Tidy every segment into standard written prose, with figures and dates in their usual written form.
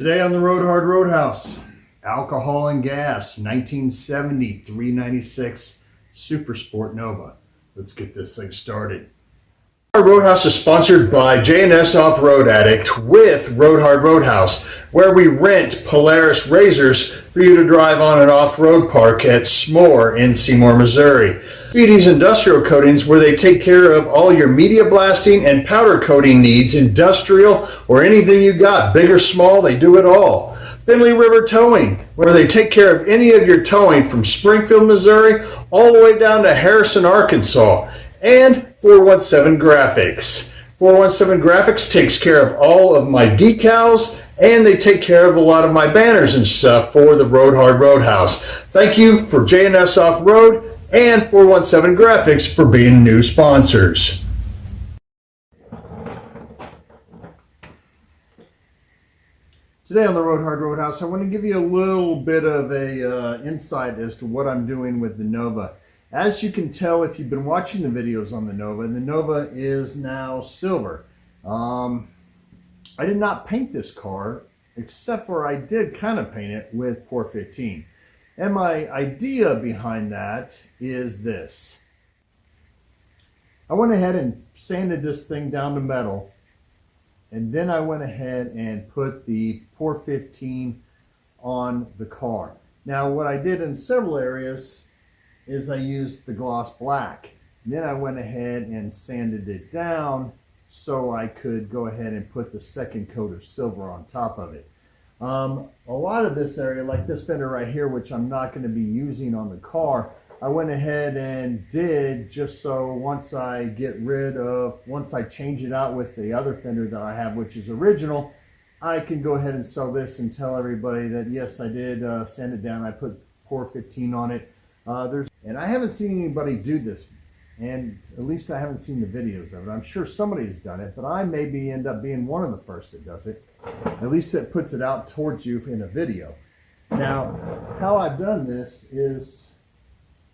Today on the Road Hard Roadhouse, alcohol and gas, 1970 396 Super Sport Nova. Let's get this thing started. Our Roadhouse is sponsored by J&S Off-Road Addict with Road Hard Roadhouse, where we rent Polaris Razors for you to drive on an off-road park at S'more in Seymour, Missouri. Speedy's Industrial Coatings, where they take care of all your media blasting and powder coating needs, industrial or anything you got, big or small, they do it all. Finley River Towing, where they take care of any of your towing from Springfield, Missouri, all the way down to Harrison, Arkansas. And 417 Graphics. 417 Graphics takes care of all of my decals, and they take care of a lot of my banners and stuff for the Road Hard Roadhouse. Thank you for J&S Off-Road and 417 Graphics for being new sponsors. Today on the Road Hard Roadhouse, I want to give you a little bit of a insight as to what I'm doing with the Nova. As you can tell, if you've been watching the videos on the Nova is now silver. I did not paint this car, except for I did kind of paint it with Pour 15. And my idea behind that is this. I went ahead and sanded this thing down to metal, and then I went ahead and put the Pour 15 on the car. Now, what I did in several areas is I used the gloss black. Then I went ahead and sanded it down so I could go ahead and put the second coat of silver on top of it. A lot of this area, like this fender right here, which I'm not going to be using on the car, I went ahead and did just so once I change it out with the other fender that I have, which is original, I can go ahead and sell this and tell everybody that yes, I did sand it down. I put Pour 15 on it. And I haven't seen anybody do this, and at least I haven't seen the videos of it. I'm sure somebody's done it, but I maybe end up being one of the first that does it. At least it puts it out towards you in a video. Now, how I've done this is,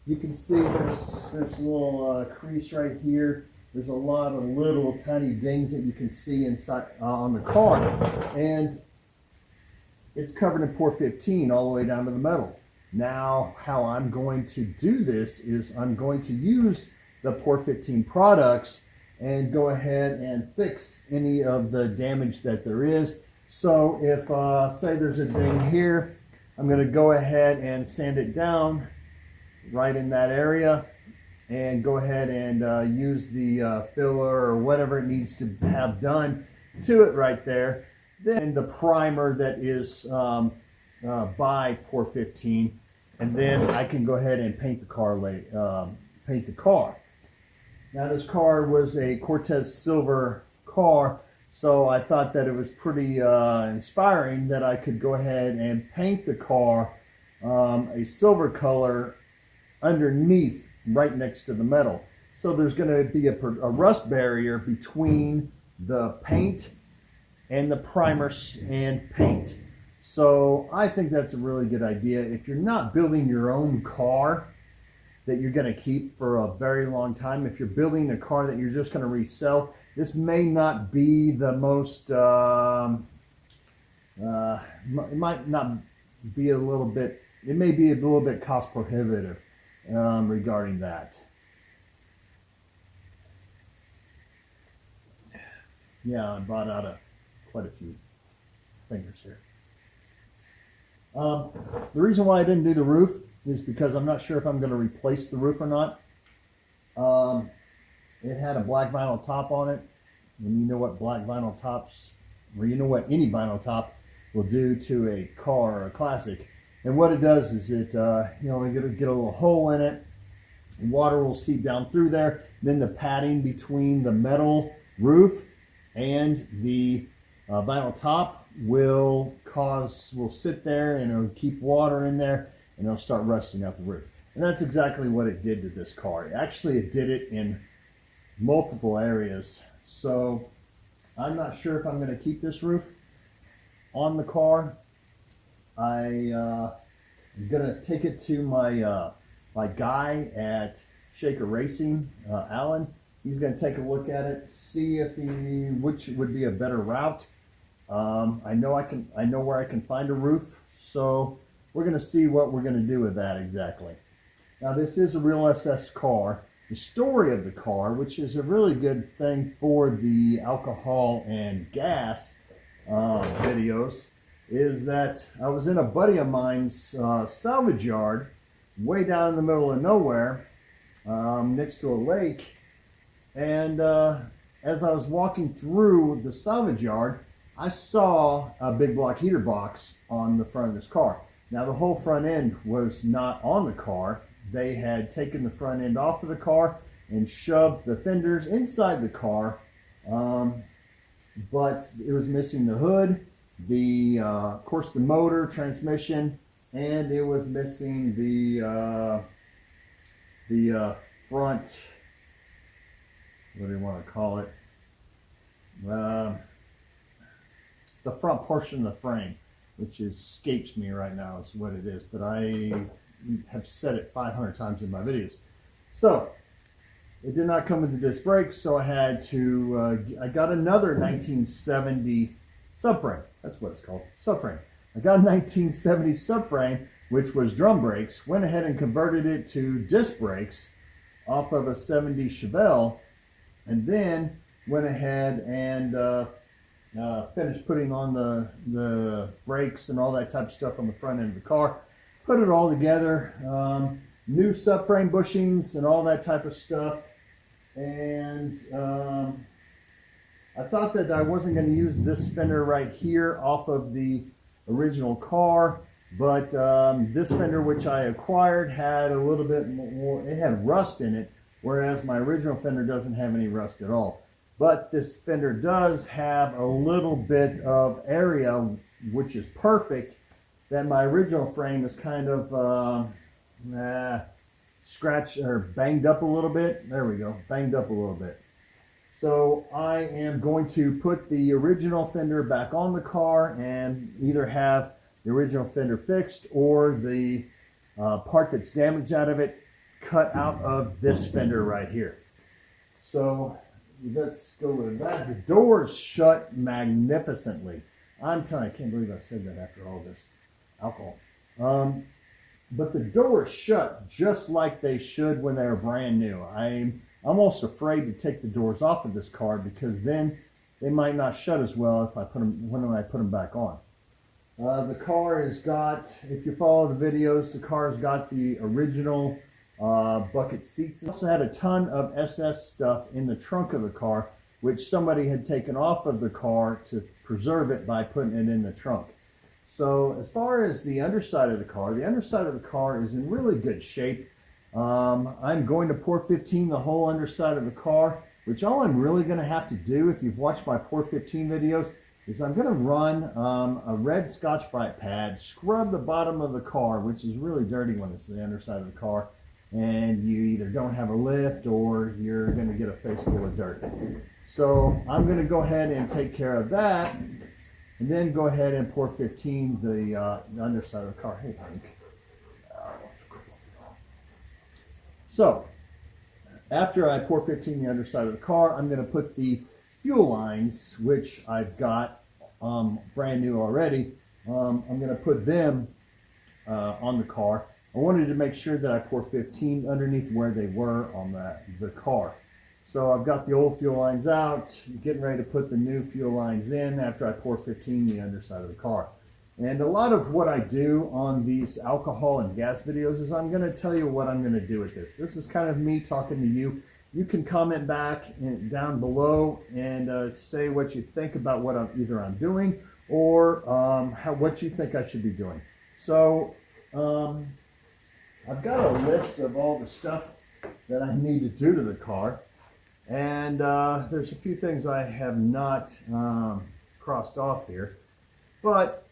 you can see there's a little crease right here. There's a lot of little tiny dings that you can see inside on the car, and it's covered in Pour 15 all the way down to the metal. Now, how I'm going to do this is I'm going to use the Pour 15 products and go ahead and fix any of the damage that there is. So if, say there's a ding here, I'm going to go ahead and sand it down right in that area and go ahead and use the filler or whatever it needs to have done to it right there. Then the primer that is by Pour 15, and then I can go ahead and paint the car. Now, this car was a Cortez silver car, so I thought that it was pretty inspiring that I could go ahead and paint the car a silver color underneath, right next to the metal. So there's going to be a rust barrier between the paint and the primer and paint. So I think that's a really good idea. If you're not building your own car that you're going to keep for a very long time, if you're building a car that you're just going to resell, this may not be the most, it might not be a little bit, it may be a little bit cost prohibitive regarding that. Yeah, I bought out quite a few fingers here. The reason why I didn't do the roof is because I'm not sure if I'm going to replace the roof or not. It had a black vinyl top on it, and you know what black vinyl tops, or you know what any vinyl top will do to a car or a classic. And what it does is it, get a little hole in it, and water will seep down through there. Then the padding between the metal roof and the vinyl top will sit there, and it'll keep water in there, and it'll start rusting out the roof. And that's exactly what it did to this car. Actually, it did it in multiple areas. So I'm not sure if I'm going to keep this roof on the car. I'm going to take it to my guy at Shaker Racing, Alan. He's going to take a look at it, see if which would be a better route. I know where I can find a roof, so we're going to see what we're going to do with that exactly. Now this is a real SS car. The story of the car, which is a really good thing for the alcohol and gas videos, is that I was in a buddy of mine's salvage yard way down in the middle of nowhere next to a lake, and as I was walking through the salvage yard, I saw a big block heater box on the front of this car. Now the whole front end was not on the car. They had taken the front end off of the car and shoved the fenders inside the car, but it was missing the hood, of course the motor, transmission, and it was missing the front, what do you want to call it, the front portion of the frame, which escapes me right now is what it is, but I have said it 500 times in my videos. So it did not come with the disc brakes, so I had to I got another 1970 subframe. That's what it's called, subframe. I got a 1970 subframe, which was drum brakes, went ahead and converted it to disc brakes off of a 70 Chevelle, and then went ahead and finished putting on the brakes and all that type of stuff on the front end of the car. Put it all together, new subframe bushings and all that type of stuff. And I thought that I wasn't going to use this fender right here off of the original car, but this fender which I acquired had a little bit more, it had rust in it, whereas my original fender doesn't have any rust at all. But this fender does have a little bit of area, which is perfect, that my original frame is kind of scratched or banged up a little bit. There we go, banged up a little bit. So I am going to put the original fender back on the car and either have the original fender fixed or the part that's damaged out of it cut out of this fender right here. So let's go with that. The doors shut magnificently. I'm telling you, I can't believe I said that after all this alcohol. But the doors shut just like they should when they're brand new. I'm almost afraid to take the doors off of this car because then they might not shut as well if I put them when I put them back on. The car has got, if you follow the videos, the car's got the original bucket seats. It also had a ton of SS stuff in the trunk of the car, which somebody had taken off of the car to preserve it by putting it in the trunk. So as far as the underside of the car is in really good shape. I'm going to pour 15 the whole underside of the car, which all I'm really going to have to do, if you've watched my pour 15 videos, is I'm going to run a red Scotch-Brite pad, scrub the bottom of the car, which is really dirty when it's the underside of the car, and you either don't have a lift or you're going to get a face full of dirt. So I'm going to go ahead and take care of that, and then go ahead and pour 15 the underside of the car. Hey, Hank. So after I pour 15 the underside of the car, I'm going to put the fuel lines, which I've got brand new already. I'm going to put them on the car. I wanted to make sure that I pour 15 underneath where they were on the car. So I've got the old fuel lines out, getting ready to put the new fuel lines in after I pour 15 the underside of the car. And a lot of what I do on these alcohol and gas videos is I'm going to tell you what I'm going to do with this. This is kind of me talking to you. You can comment back down below and say what you think about what I'm doing or what you think I should be doing. So I've got a list of all the stuff that I need to do to the car, and there's a few things I have not crossed off here, but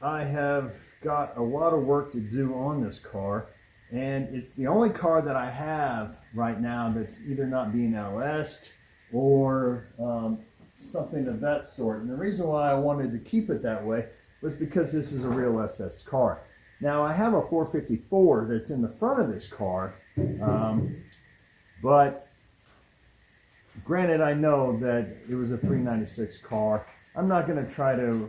I have got a lot of work to do on this car, and it's the only car that I have right now that's either not being LS'd or something of that sort. And the reason why I wanted to keep it that way was because this is a real SS car. Now I have a 454 that's in the front of this car, but granted I know that it was a 396 car I'm not going to try to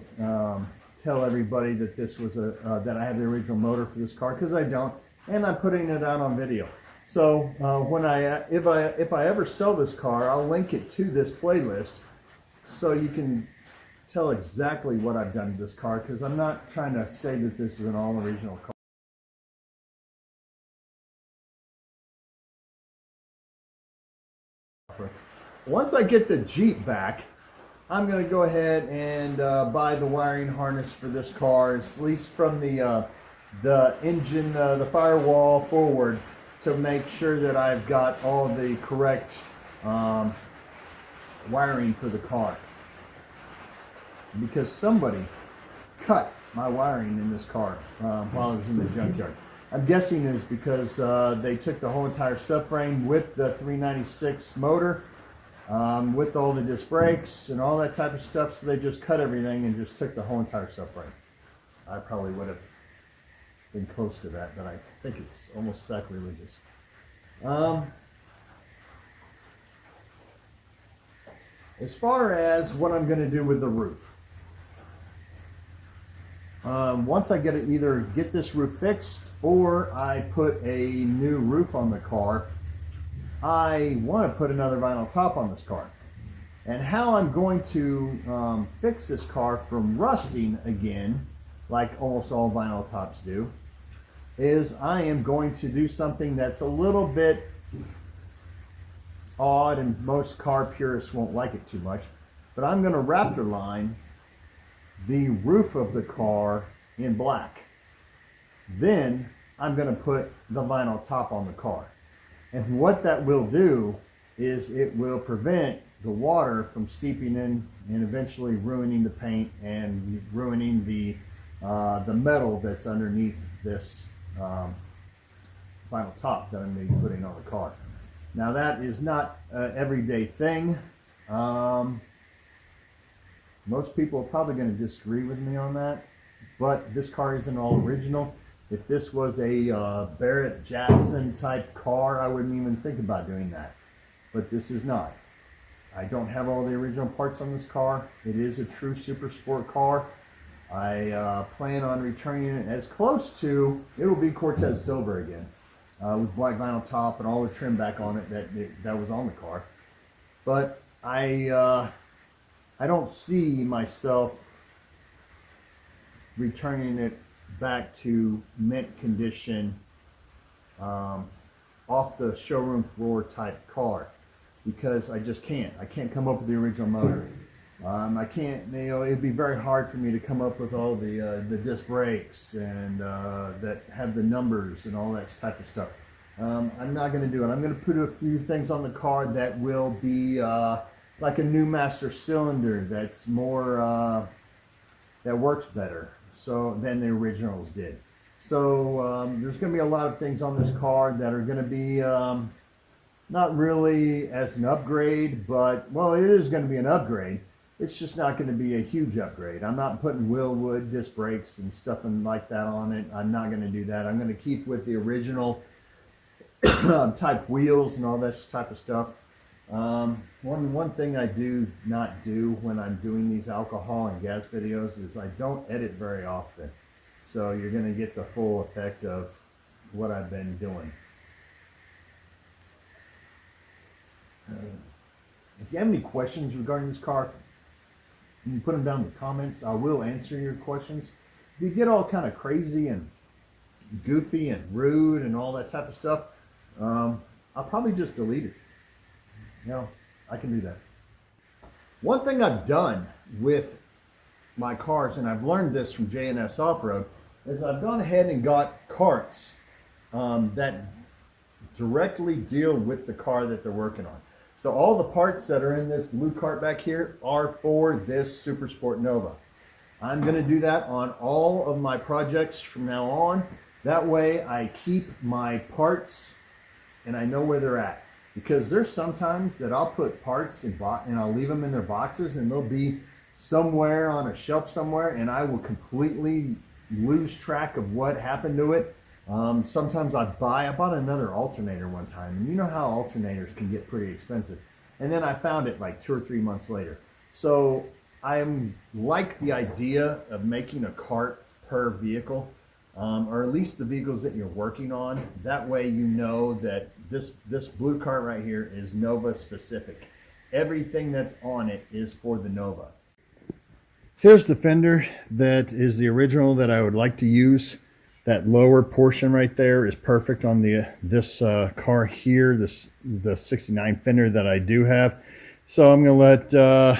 tell everybody that this was that I have the original motor for this car, because I don't, and I'm putting it out on video. So when if I ever sell this car, I'll link it to this playlist so you can tell exactly what I've done to this car, because I'm not trying to say that this is an all original car. Once I get the Jeep back, I'm going to go ahead and buy the wiring harness for this car, at least from the engine, the firewall forward, to make sure that I've got all the correct wiring for the car. Because somebody cut my wiring in this car while I was in the junkyard. I'm guessing it's because they took the whole entire subframe with the 396 motor, with all the disc brakes and all that type of stuff, so they just cut everything and just took the whole entire subframe. I probably would have been close to that, but I think it's almost sacrilegious. As far as what I'm going to do with the roof, once I either get this roof fixed or I put a new roof on the car, I want to put another vinyl top on this car. And how I'm going to fix this car from rusting again, like almost all vinyl tops do, is I am going to do something that's a little bit odd, and most car purists won't like it too much, but I'm going to Raptor line the roof of the car in black. Then I'm going to put the vinyl top on the car. And what that will do is it will prevent the water from seeping in and eventually ruining the paint and ruining the metal that's underneath this vinyl top that I'm going to be putting on the car. Now that is not an everyday thing. Most people are probably going to disagree with me on that, but this car isn't all original. If this was a Barrett Jackson type car, I wouldn't even think about doing that. But this is not. I don't have all the original parts on this car. It is a true super sport car. I plan on returning it as close to, it'll be Cortez Silver again, with black vinyl top and all the trim back on it that was on the car. But I don't see myself returning it back to mint condition, off the showroom floor type car, because I just can't. I can't come up with the original motor. I can't, it'd be very hard for me to come up with all the disc brakes and that have the numbers and all that type of stuff. I'm not going to do it. I'm going to put a few things on the car that will be like a new master cylinder that's more, that works better than the originals did. So there's going to be a lot of things on this car that are going to be not really as an upgrade, but, well, it is going to be an upgrade. It's just not going to be a huge upgrade. I'm not putting Willwood disc brakes and stuff like that on it. I'm not going to do that. I'm going to keep with the original type wheels and all this type of stuff. One thing I do not do when I'm doing these alcohol and gas videos is I don't edit very often. So you're going to get the full effect of what I've been doing. If you have any questions regarding this car, you can put them down in the comments. I will answer your questions. If you get all kind of crazy and goofy and rude and all that type of stuff, I'll probably just delete it. I can do that. One thing I've done with my cars, and I've learned this from J&S Off-Road, is I've gone ahead and got carts that directly deal with the car that they're working on. So all the parts that are in this blue cart back here are for this Super Sport Nova. I'm going to do that on all of my projects from now on. That way I keep my parts and I know where they're at. Because there's sometimes that I'll put parts and I'll leave them in their boxes and they'll be somewhere on a shelf somewhere and I will completely lose track of what happened to it. Sometimes I bought another alternator one time, and you know how alternators can get pretty expensive. And then I found it like 2 or 3 months later. So I'm like the idea of making a cart per vehicle, or at least the vehicles that you're working on. That way you know that this blue cart right here is Nova specific. Everything that's on it is for the Nova. Here's the fender that is the original that I would like to use. That lower portion right there is perfect on this car here, the 69 fender that I do have. So I'm going to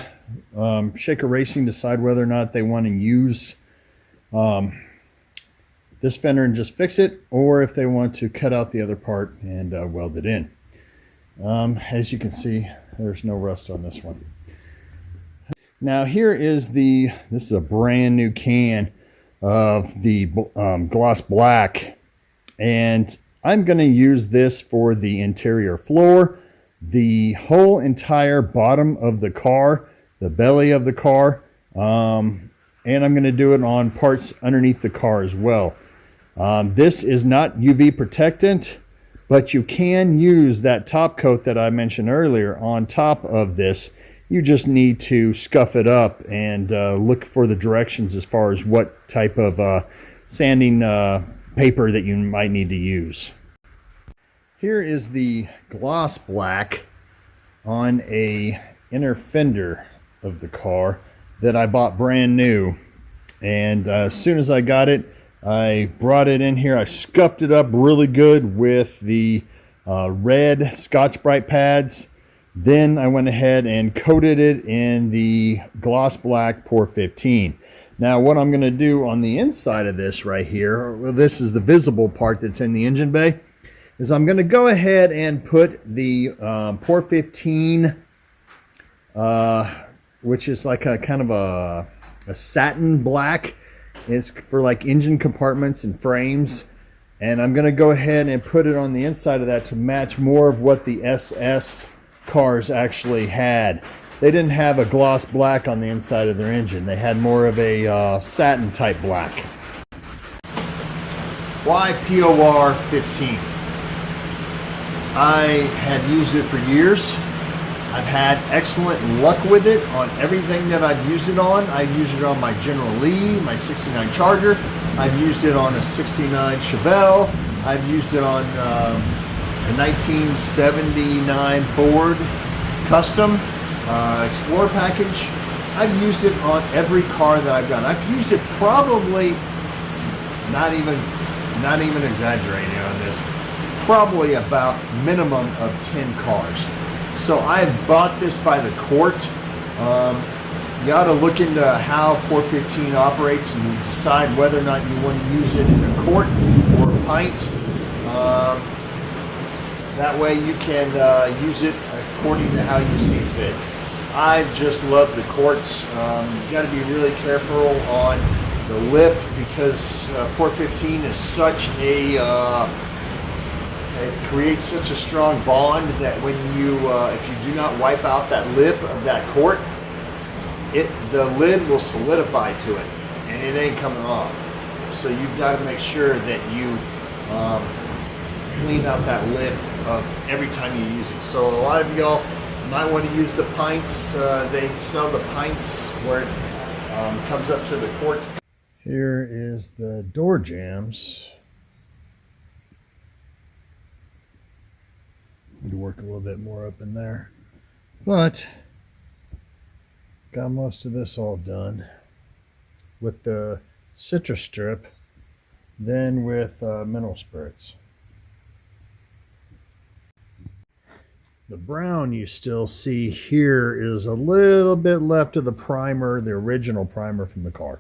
let Shaker Racing decide whether or not they want to use this fender and just fix it, or if they want to cut out the other part and weld it in. As you can see, there's no rust on this one. Now here is this is a brand new can of the gloss black, and I'm going to use this for the interior floor, the whole entire bottom of the car, the belly of the car, and I'm going to do it on parts underneath the car as well. This is not UV protectant, but you can use that top coat that I mentioned earlier on top of this. You just need to scuff it up and look for the directions as far as what type of sanding paper that you might need to use. Here is the gloss black on a inner fender of the car that I bought brand new, and as soon as I got it, I brought it in here. I scuffed it up really good with the red Scotch-Brite pads. Then I went ahead and coated it in the gloss black Pour 15. Now what I'm going to do on the inside of this right here, well, this is the visible part that's in the engine bay, is I'm going to go ahead and put the Pour 15, which is like a kind of a satin black. It's for like engine compartments and frames. And I'm going to go ahead and put it on the inside of that to match more of what the SS cars actually had. They didn't have a gloss black on the inside of their engine. They had more of a satin type black. Why POR 15? I had used it for years. I've had excellent luck with it on everything that I've used it on. I've used it on my General Lee, my 69 Charger. I've used it on a 69 Chevelle. I've used it on a 1979 Ford Custom Explorer package. I've used it on every car that I've done. I've used it probably, not even exaggerating on this, probably about minimum of 10 cars. So I bought this by the quart. You ought to look into how Pour 15 operates and decide whether or not you want to use it in a quart or a pint. That way you can use it according to how you see fit. I just love the quarts. You got to be really careful on the lip because Pour 15 is such a it creates such a strong bond that when you if you do not wipe out that lip of that quart, the lid will solidify to it and it ain't coming off. So you've got to make sure that you clean out that lip of every time you use it. So a lot of y'all might want to use the pints. They sell the pints where it comes up to the quart. Here is the door jambs. Need to work a little bit more up in there, but got most of this all done with the citrus strip, then with mineral spirits. The brown you still see here is a little bit left of the primer, the original primer from the car.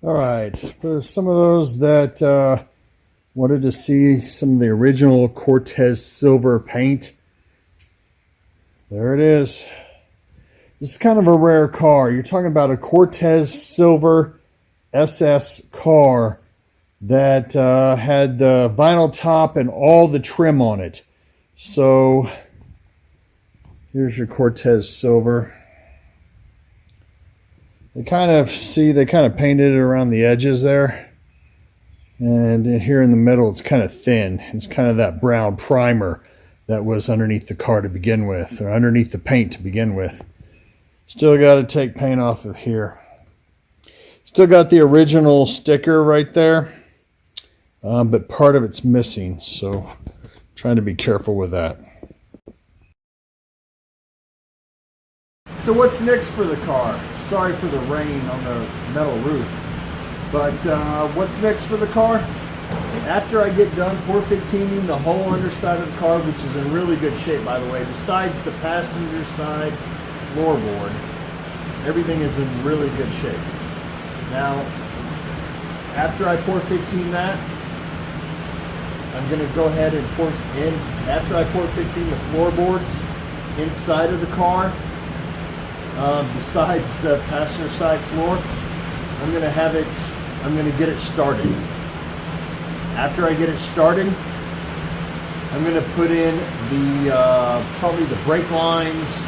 All right, for some of those that wanted to see some of the original Cortez silver paint, there it is. This is kind of a rare car. You're talking about a Cortez silver SS car that had the vinyl top and all the trim on it. So here's your Cortez silver. They kind of painted it around the edges there. And here in the middle, it's kind of thin. It's kind of that brown primer. that was underneath the car to begin with, or underneath the paint to begin with. Still got to take paint off of here. Still got the original sticker right there, but part of it's missing, so trying to be careful with that. So what's next for the car? Sorry for the rain on the metal roof, but what's next for the car? After I get done pour-15ing the whole underside of the car, which is in really good shape, by the way, besides the passenger side floorboard, everything is in really good shape. Now, after I pour-15 that, I'm going to go ahead and pour in, after I pour-15 the floorboards inside of the car, besides the passenger side floor, I'm going to get it started. After I get it started, I'm going to put in the probably the brake lines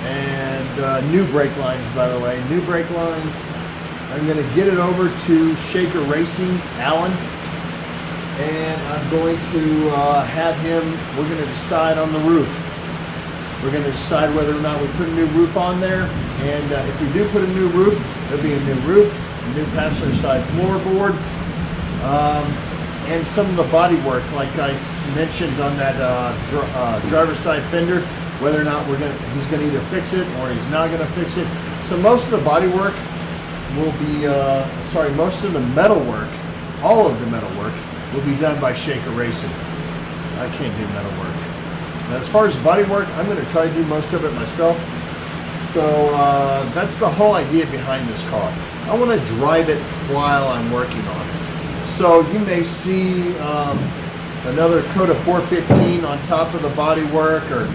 and new brake lines, by the way, new brake lines. I'm going to get it over to Shaker Racing, Alan, and I'm going to have him, we're going to decide on the roof. We're going to decide whether or not we put a new roof on there, and if we do put a new roof, there'll be a new roof, a new passenger side floorboard, and some of the body work, like I mentioned on that driver's side fender, whether or not he's going to either fix it or he's not going to fix it. So most of the body work will be, most of the metal work, all of the metal work will be done by Shaker Racing. I can't do metal work. Now, as far as body work, I'm going to try to do most of it myself. So that's the whole idea behind this car. I want to drive it while I'm working on it. So you may see another coat of pour-15 on top of the body work or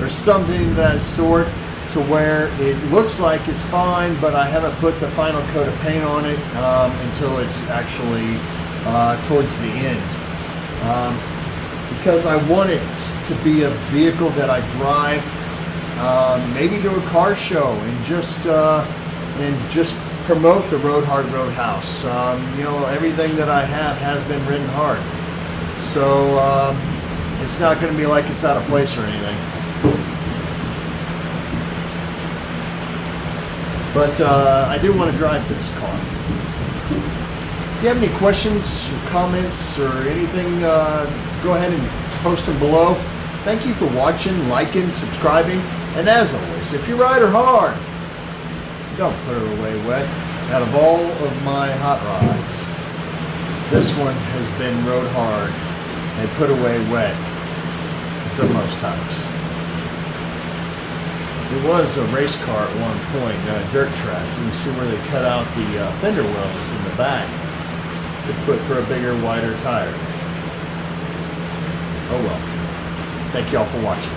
something of that sort, to where it looks like it's fine, but I haven't put the final coat of paint on it until it's actually towards the end. Because I want it to be a vehicle that I drive maybe to a car show and just promote the Road Hard Roadhouse. You know, everything that I have has been ridden hard, so it's not going to be like it's out of place or anything. But I do want to drive this car. If you have any questions or comments or anything, go ahead and post them below. Thank you for watching, liking, subscribing, and as always, if you ride her hard, don't put her away wet. Out of all of my hot rods, this one has been rode hard and put away wet the most times. It was a race car at one point, a dirt track. You can see where they cut out the fender wells in the back to put for a bigger, wider tire. Oh well. Thank y'all for watching.